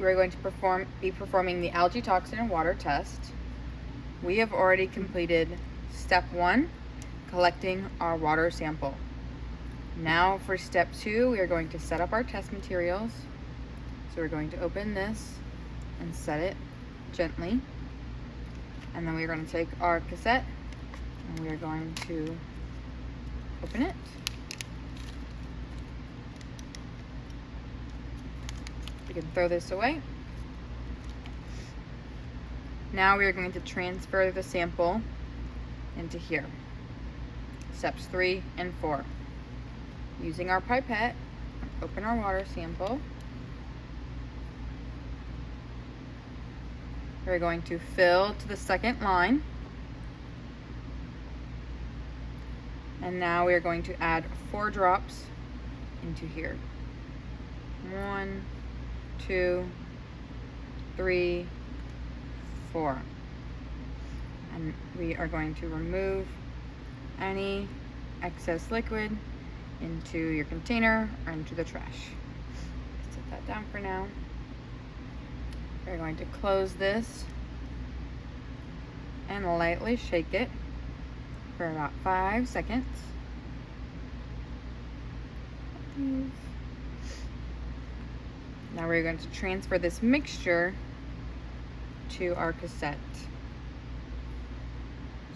we're going to be performing the algae toxin and water test. We have already completed step 1, collecting our water sample. Now for step 2, we are going to set up our test materials. So we're going to open this and set it gently. And then we're going to take our cassette and we are going to open it. We can throw this away. Now we are going to transfer the sample into here. Steps 3 and 4. Using our pipette, open our water sample. We're going to fill to the second line. And now we are going to add 4 drops into here. 1, 2, 3, 4. And we are going to remove any excess liquid into your container or into the trash. Set that down for now. We're going to close this and lightly shake it for about 5 seconds. Now we're going to transfer this mixture to our cassette.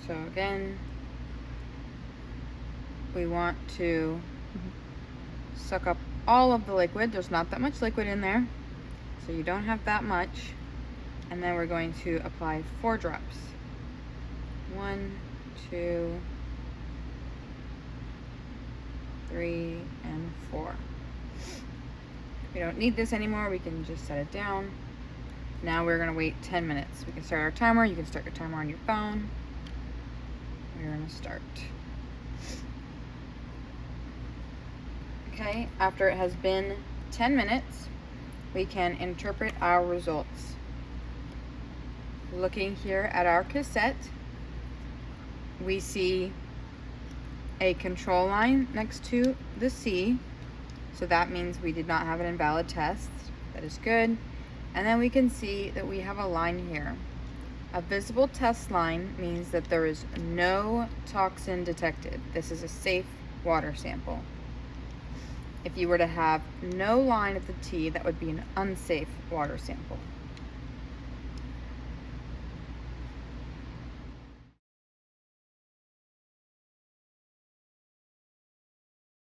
So again, we want to suck up all of the liquid. There's not that much liquid in there, so you don't have that much. And then we're going to apply 4 drops. 1, 2, 3, and 4. We don't need this anymore. We can just set it down. Now we're going to wait 10 minutes. We can start our timer. You can start your timer on your phone. We're going to start. Okay, after it has been 10 minutes, we can interpret our results. Looking here at our cassette, we see a control line next to the C, so that means we did not have an invalid test. That is good. And then we can see that we have a line here. A visible test line means that there is no toxin detected. This is a safe water sample. If you were to have no line at the T, that would be an unsafe water sample.